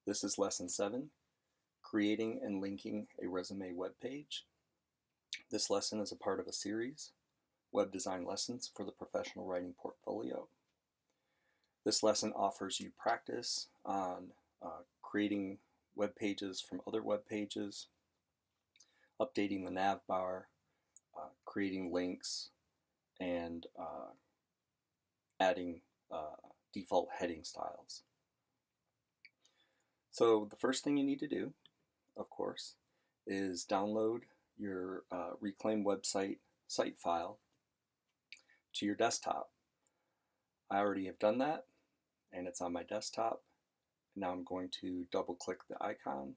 This is Lesson 7, Creating and Linking a Resume Web Page. This lesson is a part of a series, Web Design Lessons for the Professional Writing Portfolio. This lesson offers you practice on creating web pages from other web pages, updating the nav bar, creating links, and adding default heading styles. So the first thing you need to do, of course, is download your Reclaim website site file to your desktop. I already have done that, and it's on my desktop. Now I'm going to double click the icon.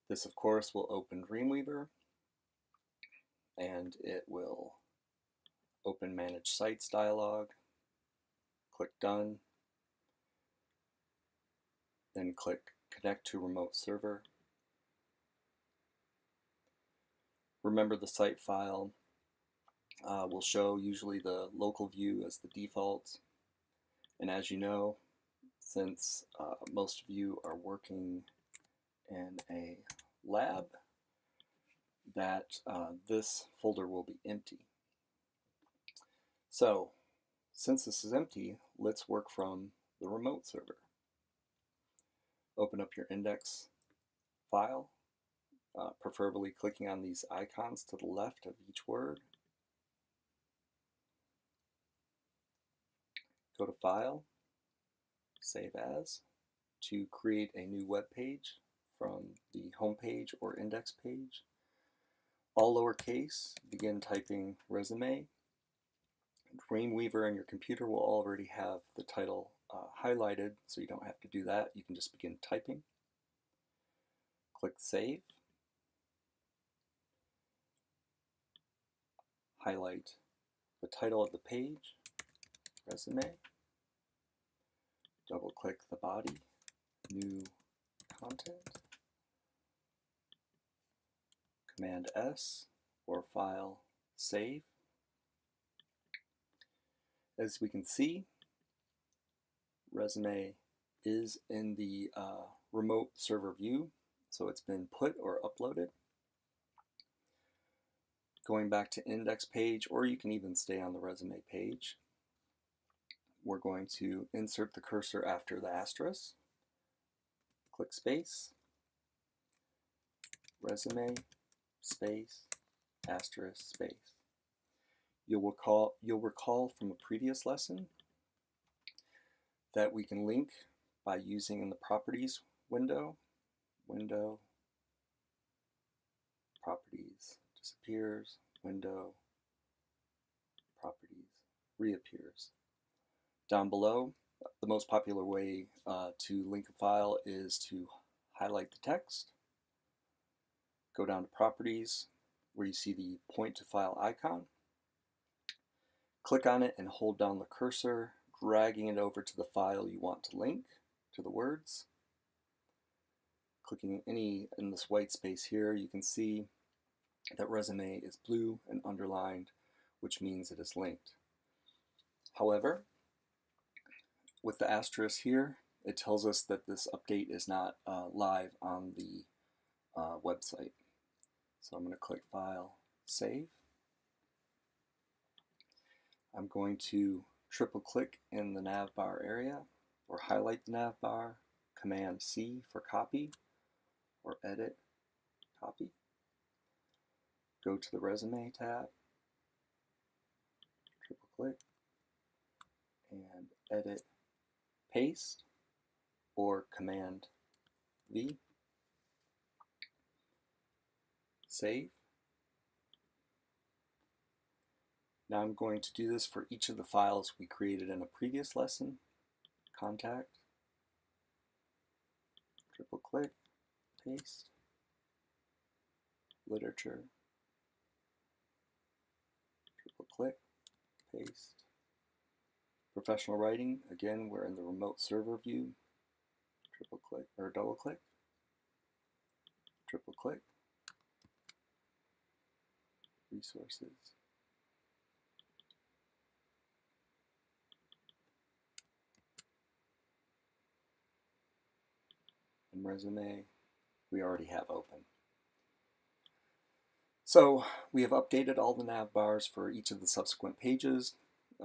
This, of course, will open Dreamweaver, and it will open Manage Sites dialog. Click Done. Then click Connect to Remote Server. Remember, the site file will show usually the local view as the default. And as you know, since most of you are working in a lab, that this folder will be empty. So, since this is empty, let's work from the remote server. Open up your index file, preferably clicking on these icons to the left of each word. Go to File, Save As, to create a new web page from the home page or index page. All lowercase, begin typing resume. Dreamweaver on your computer will already have the title highlighted, so you don't have to do that. You can just begin typing. Click Save. Highlight the title of the page, Resume. Double click the body, New Content. Command S or File, Save. As we can see, Resume is in the remote server view, so it's been put or uploaded. Going back to index page, or you can even stay on the resume page, we're going to insert the cursor after the asterisk. Click space, resume, space, asterisk, space. You'll recall from a previous lesson that we can link by using in the Properties window, Properties disappears, window, Properties reappears. Down below, the most popular way to link a file is to highlight the text, go down to Properties, where you see the Point to File icon. Click on it and hold down the cursor, dragging it over to the file you want to link to the words. Clicking in this white space here, you can see that resume is blue and underlined, which means it is linked. However, with the asterisk here, it tells us that this update is not live on the website. So I'm going to click File, Save. I'm going to triple click in the nav bar area, or highlight the nav bar, Command C for copy, or edit, copy. Go to the resume tab, triple click, and edit, paste, or Command V. Save. Now I'm going to do this for each of the files we created in a previous lesson. Contact, triple click, paste, literature, triple click, paste. Professional writing, again, we're in the remote server view. Triple click or double click, triple click, resources. and resume we already have open. So we have updated all the nav bars for each of the subsequent pages,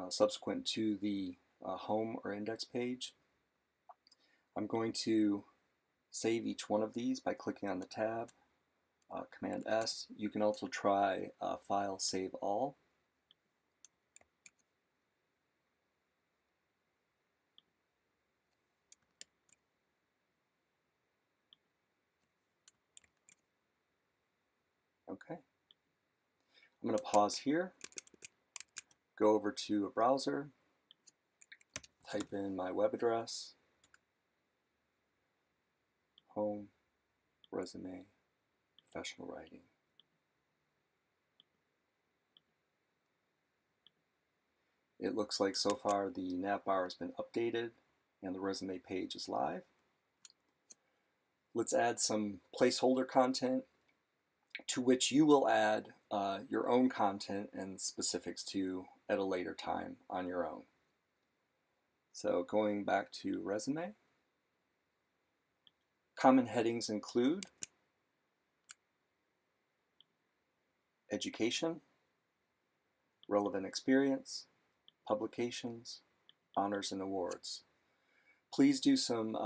subsequent to the home or index page. I'm going to save each one of these by clicking on the tab, Command S. You can also try File Save All. Okay. I'm going to pause here, go over to a browser, type in my web address, home, resume, professional writing. It looks like so far the nav bar has been updated and the resume page is live. Let's add some placeholder content to which you will add your own content and specifics to at a later time on your own. So going back to resume, common headings include education, relevant experience, publications, honors and awards. Please do some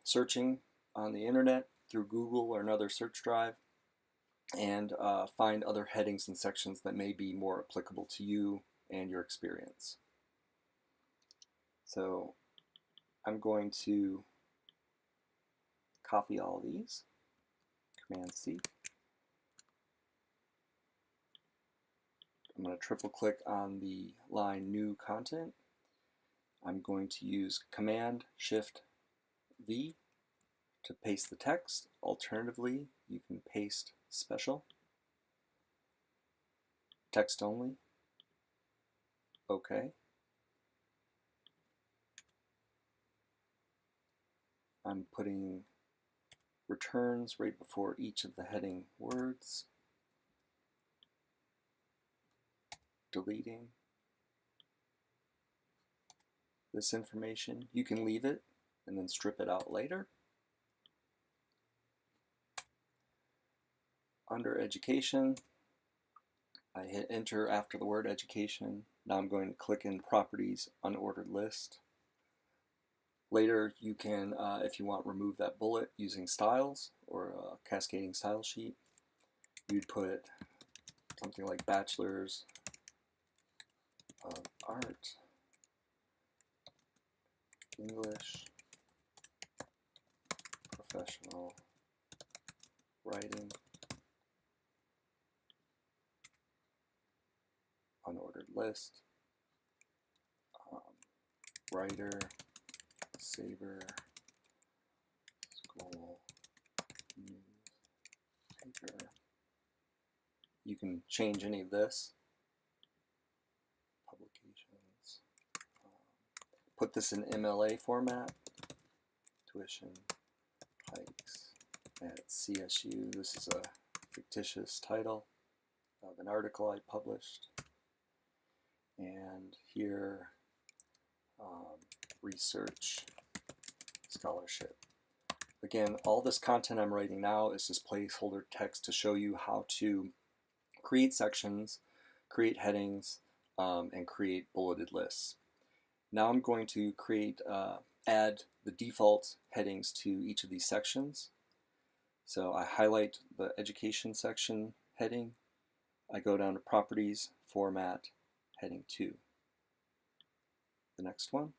searching on the internet through Google or another search drive and find other headings and sections that may be more applicable to you and your experience. So I'm going to copy all these, Command C. I'm going to triple click on the line New Content. I'm going to use Command Shift V to paste the text. Alternatively, you can paste special, text only, OK. I'm putting returns right before each of the heading words, deleting this information. You can leave it and then strip it out later. Under education, I hit enter after the word education. Now I'm going to click in properties, unordered list. Later you can, if you want, remove that bullet using styles or a cascading style sheet. You'd put something like Bachelor's of Art, English, Professional Writing, unordered list, writer, saver, school, newspaper. You can change any of this. Publications. Put this in MLA format. Tuition hikes at CSU. This is a fictitious title of an article I published. And here, research scholarship. Again, all this content I'm writing now is just placeholder text to show you how to create sections, create headings, and create bulleted lists. Now I'm going to add the default headings to each of these sections. So I highlight the education section heading. I go down to properties, format, heading 2. The next one.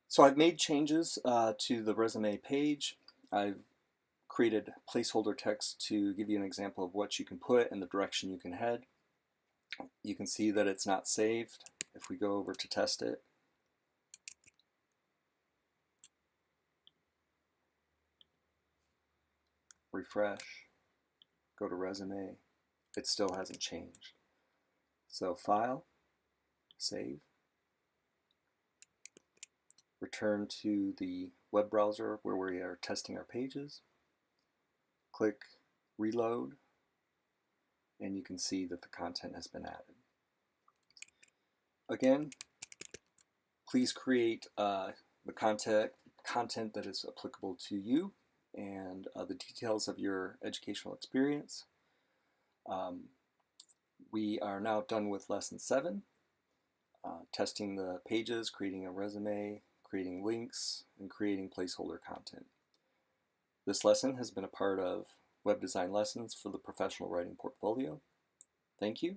So I've made changes to the resume page. I've created placeholder text to give you an example of what you can put and the direction you can head. You can see that it's not saved. If we go over to test it, refresh, go to resume, it still hasn't changed. So file, save, return to the web browser where we are testing our pages, click Reload, and you can see that the content has been added. Again, please create the content that is applicable to you and the details of your educational experience. We are now done with Lesson 7, testing the pages, creating a resume, creating links, and creating placeholder content. This lesson has been a part of Web Design Lessons for the Professional Writing Portfolio. Thank you,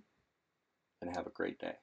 and have a great day.